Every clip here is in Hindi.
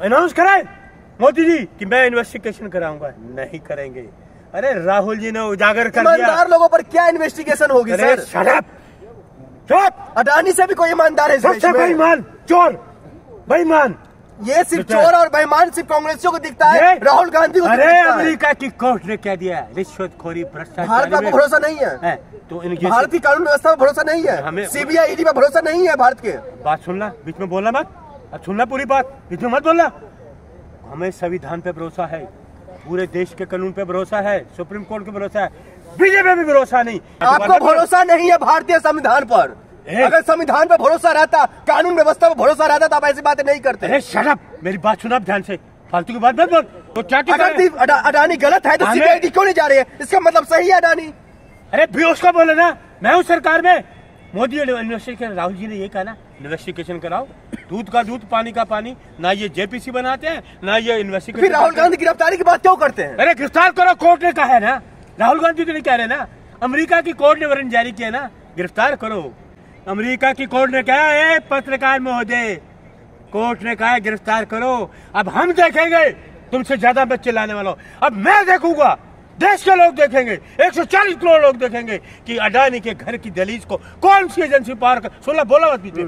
अनाउंस कराए मोदी जी कि मैं इन्वेस्टिगेशन कराऊंगा, नहीं करेंगे। अरे राहुल जी ने उजागर कर दिया। ईमानदार लोगों पर क्या इन्वेस्टिगेशन होगी सर? शट अप, चुप। अडानी से भी कोई ईमानदार है? सबसे बेईमान चोर, बेईमान। ये सिर्फ चोर और बेईमान सिर्फ कांग्रेसियों को दिखता है, राहुल गांधी को अरे अमेरिका की कोर्ट ने क्या दिया? रिश्वतखोरी, भ्रष्टाचार। भारत पर भरोसा नहीं है तो भारत की कानून व्यवस्था पर भरोसा नहीं है, हमें सीबीआई ईडी पर भरोसा नहीं है भारत के। बात सुनना, बीच में बोलना मत। अब सुनना पूरी बात, बीच में मत बोलना। हमें संविधान पे भरोसा है, पूरे देश के कानून पे भरोसा है, सुप्रीम कोर्ट पे भरोसा है, बीजेपी पे भरोसा नहीं। आपको भरोसा नहीं है भारतीय संविधान पर? अगर संविधान पर भरोसा रहता, कानून व्यवस्था पर भरोसा रहता तो आप ऐसी बातें नहीं करते। अरे शट अप, मेरी बात सुना ध्यान से, फालतू की बात मत बोल। तो क्या अगर अडानी गलत है तो सीबीआई क्यों नहीं जा रही है? इसका मतलब सही है अडानी। अरे भी उसका बोले ना, मैं हूँ सरकार में। मोदी इन्वेस्टिगेशन, राहुल जी ने ये कहा ना, इन्वेस्टिगेशन कराओ, दूध का दूध पानी का पानी। ना ये जेपीसी बनाते हैं, ना ये इन्वेस्टिगेशन। फिर राहुल गांधी गिरफ्तारी की बात क्यों करते हैं? अरे गिरफ्तार करो, कोर्ट ने कहा है ना, राहुल गांधी तो नहीं कह रहे ना, अमेरिका की कोर्ट ने वारंट जारी किया ना, गिरफ्तार करो। अमेरिका की कोर्ट ने कहा है, पत्रकार महोदय, कोर्ट ने कहा है गिरफ्तार करो। अब हम देखेंगे, तुमसे ज्यादा बच्चे लाने वालों। अब मैं देखूंगा, देश के लोग देखेंगे, 140 करोड़ लोग देखेंगे कि अडानी के घर की दहलीज को कौन सी एजेंसी पार कर, सोलह बोला मत पीछे,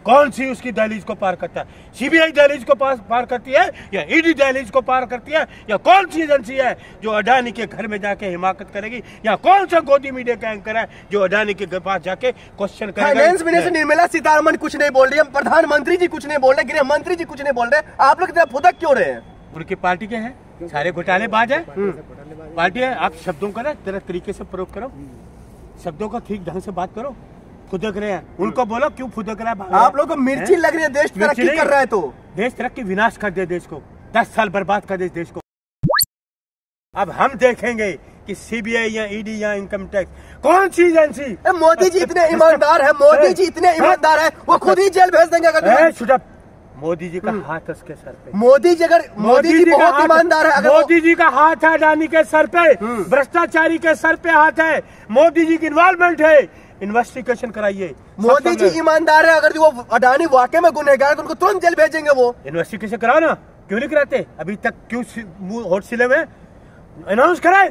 कौन सी उसकी दहलीज को पार करता है? सीबीआई दहलीज को पार करती है या ईडी दहलीज को पार करती है, या कौन सी एजेंसी है जो अडानी के घर में जाके हिमाकत करेगी, या कौन सा गोदी मीडिया का एंकर है जो अडानी के पास जाके क्वेश्चन करेगा? फाइनेंस मिनिस्टर निर्मला सीतारमण कुछ नहीं बोल रही है, प्रधानमंत्री जी कुछ नहीं बोल रहे, गृह मंत्री जी कुछ नहीं बोल रहे, आप लोग इतना फुदक क्यों रहे हैं? उनकी पार्टी के हैं, सारे घोटालेबाज है, पार्टी है। आप शब्दों का ना तरह तरीके से प्रयोग करो, शब्दों का ठीक ढंग से बात करो। फुदक रहे हैं, उनको बोलो क्यों फुदक रहा है? आप लोगों को मिर्ची लग रही है, देश तरक्की कर रहा है तो देश तरक्की, विनाश कर दे देश को, 10 साल बर्बाद कर दे देश को। अब हम देखेंगे कि सीबीआई या ईडी या इनकम टैक्स कौन सी एजेंसी। मोदी जी इतने ईमानदार है, मोदी जी इतने ईमानदार है, वो खुद ही जेल भेज देंगे अगर। मोदी जी का हाथ है उसके सर पे। मोदी जी बहुत ईमानदार है। मोदी जी का हाथ है अडानी के सर पे, भ्रष्टाचारी के सर पे हाथ है, मोदी जी की इन्वॉल्वमेंट है। इन्वेस्टिगेशन कराइए। मोदी जी ईमानदार है, अगर वो अडानी वाकई में गुनहगार है तो उनको तुरंत जेल भेजेंगे। वो इन्वेस्टिगेशन कराओ ना, क्यों नहीं कराते अभी तक? क्यों होट सिले में? अनाउंस कराए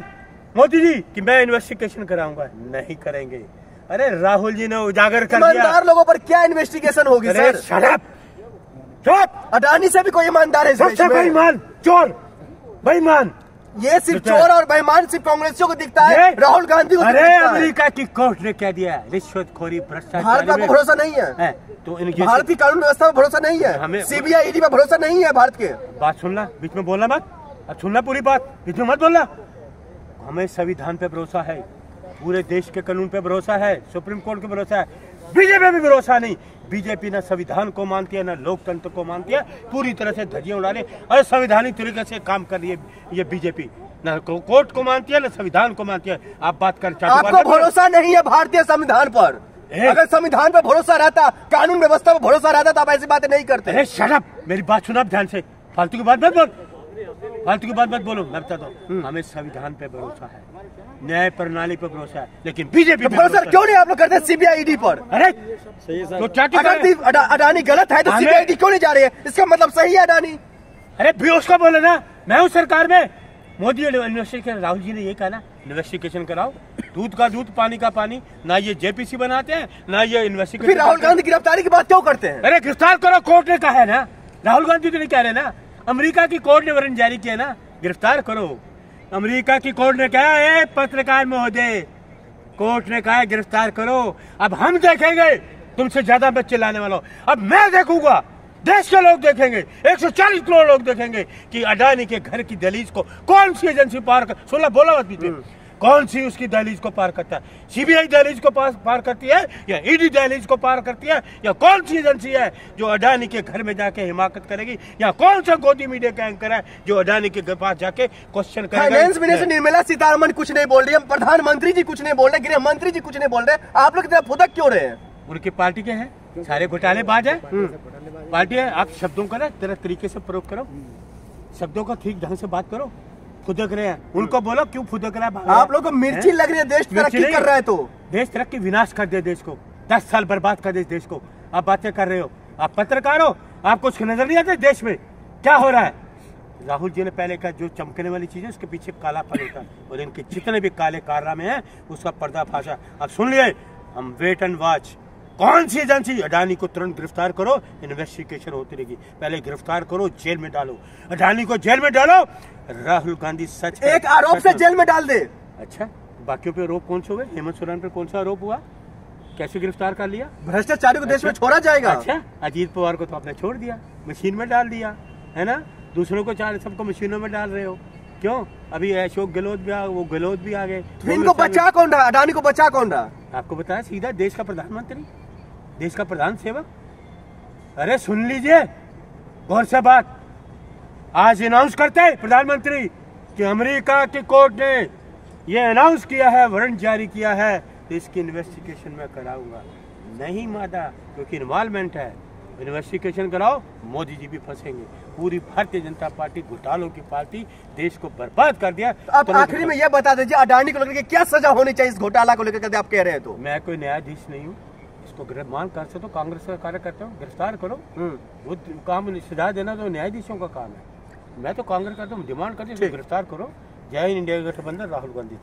मोदी जी कि मैं इन्वेस्टिगेशन कराऊंगा, नहीं करेंगे। अरे राहुल जी ने उजागर कर दिया। ईमानदार लोगों पर क्या इन्वेस्टिगेशन होगी सर? शट अप, चुप। अडानी से भी कोई ईमानदार है? सबसे बेईमान चोर, बेईमान। ये सिर्फ चोर और बेईमान सिर्फ कांग्रेसियों को दिखता है, राहुल गांधी को। अरे अमेरिका की कोर्ट ने क्या दिया? रिश्वतखोरी, भ्रष्टाचार। भारत पर भरोसा नहीं है तो भारत की कानून व्यवस्था पर भरोसा नहीं है, हमें सीबीआई ईडी पर भरोसा नहीं है भारत के। बात सुनना, बीच में बोलना मत। अब सुनना पूरी बात, बीच में मत बोलना। हमें संविधान पे भरोसा है, पूरे देश के कानून पे भरोसा है, सुप्रीम कोर्ट पे भरोसा है, बीजेपी पे भरोसा नहीं। बीजेपी ना संविधान को मानती है, ना लोकतंत्र को मानती है, पूरी तरह से धज्जियां उड़ा रही है, असंवैधानिक तरीके से काम कर रही है ये बीजेपी। ना कोर्ट को मानती है, ना संविधान को मानती है। आप बात कर, आपको भरोसा नहीं है भारतीय संविधान पर? अगर संविधान पर भरोसा रहता, कानून व्यवस्था पर भरोसा रहता तो आप ऐसी बातें नहीं करते। अरे शट अप, मेरी बात सुना ध्यान से, फालतू की बात मत बोल, फालतू की बात मत बोलो। मैं बताता हूँ, हमें संविधान पे भरोसा है, न्याय प्रणाली पे भरोसा है, लेकिन बीजेपी पे भरोसा क्यों नहीं आप लोग करते सीबीआई ईडी पर? अरे तो क्या अगर अडानी गलत है तो सीबीआई ईडी क्यों नहीं जा रही है? इसका मतलब सही है अडानी। अरे भी उसका बोले ना, मैं हूँ सरकार में। मोदी इन्वेस्टिगेशन, राहुल जी ने ये कहा ना, इन्वेस्टिगेशन कराओ, दूध का दूध पानी का पानी। ना ये जेपीसी बनाते हैं, ना ये इन्वेस्टिगेशन। फिर राहुल गांधी गिरफ्तारी की बात क्यों करते हैं? अरे गिरफ्तार करो, कोर्ट ने कहा है ना, राहुल गांधी तो नहीं कह रहे ना, अमेरिका की कोर्ट ने वारंट जारी किया ना, गिरफ्तार करो। अमेरिका की कोर्ट ने कहा है, पत्रकार महोदय, कोर्ट ने कहा है गिरफ्तार करो। अब हम देखेंगे, तुमसे ज्यादा बच्चे लाने वालों। अब मैं देखूंगा, देश के लोग देखेंगे, 140 करोड़ लोग देखेंगे कि अडानी के घर की दहलीज को कौन सी एजेंसी पार कर, सोलह बोला मत पीछे, कौन सी उसकी दहलीज को पार करता है? सीबीआई दहलीज को पार करती है या ईडी दहलीज को पार करती है, या कौन सी एजेंसी है जो अडानी के घर में जाके हिमाकत करेगी, या कौन सा गोदी मीडिया का एंकर है जो अडानी के पास जाके क्वेश्चन करेगा? फाइनेंस मिनिस्टर निर्मला सीतारमण कुछ नहीं बोल रही है, प्रधानमंत्री जी कुछ नहीं बोल रहे, गृह मंत्री जी कुछ नहीं बोल रहे, आप लोग इतना फुदक क्यों रहे हैं? उनकी पार्टी के हैं, सारे घोटालेबाज है, पार्टी है। आप शब्दों का ना तरह तरीके से प्रयोग करो, शब्दों का ठीक ढंग से बात करो। फुदक रहे हैं, उनको बोलो क्यों फुदक रहा है? आप लोगों को मिर्ची लग रही है, देश तरक्की कर रहा है तो देश तरक्की, विनाश कर दे देश को, 10 साल बर्बाद कर दे देश को। आप बातें कर रहे हो, आप पत्रकार हो, आपको कुछ नजर नहीं आता देश में? क्या हो रहा है? राहुल जी ने पहले कहा जो चमकने वाली चीज है उसके पीछे काला फल होता है, और इनके जितने भी काले कारनामे हैं उसका पर्दाफाश है। अब सुन लिए, हम वेट एंड वॉच। कौन सी एजेंसी? अडानी को तुरंत गिरफ्तार करो, इन्वेस्टिगेशन होती रहेगी। पहले गिरफ्तार करो, जेल में डालो, अडानी को जेल में डालो। राहुल गांधी सच एक आरोप से जेल में डाल दे। अच्छा, बाकियों पे आरोप कौन से हुए? हेमंत सोरेन पे कौन सा आरोप हुआ? कैसे गिरफ्तार कर लिया? भ्रष्टाचारी को देश में छोड़ा जाएगा। अच्छा, अजीत पवार को तो आपने छोड़ दिया, मशीन में डाल दिया है ना। दूसरों को चार सबको मशीनों में डाल रहे हो, क्यों? अभी अशोक गहलोत भी वो गहलोत भी आ गए। तो इनको बचा कौन रहा? अडानी को बचा कौन रहा? आपको बताया सीधा, देश का प्रधानमंत्री, देश का प्रधान सेवक। अरे सुन लीजिए गौर से बात। आज अनाउंस करते हैं प्रधानमंत्री कि अमेरिका की कोर्ट ने ये अनाउंस किया है, वारंट जारी किया है, तो इसकी इन्वेस्टिगेशन मैं कराऊंगा। नहीं मादा, क्योंकि इन्वॉल्वमेंट है। इन्वेस्टिगेशन कराओ, मोदी जी भी फंसेंगे। पूरी भारतीय जनता पार्टी घोटालों की पार्टी, देश को बर्बाद कर दिया। तो आप आखिरी में यह बता दीजिए अडानी को लेकर क्या सजा होनी चाहिए इस घोटाला को लेकर, आप कह रहे हैं? तो मैं कोई न्यायाधीश नहीं हूँ, इसको गिरफ्तार कर सकते हो, कांग्रेस का कार्यकर्ता हूँ, गिरफ्तार करो। वो काम सजा देना तो न्यायाधीशों का काम है। मैं तो कांग्रेस करता हूँ, डिमांड करती हूँ गिरफ्तार करो। जय हिंद, इंडिया गठबंधन, राहुल गांधी।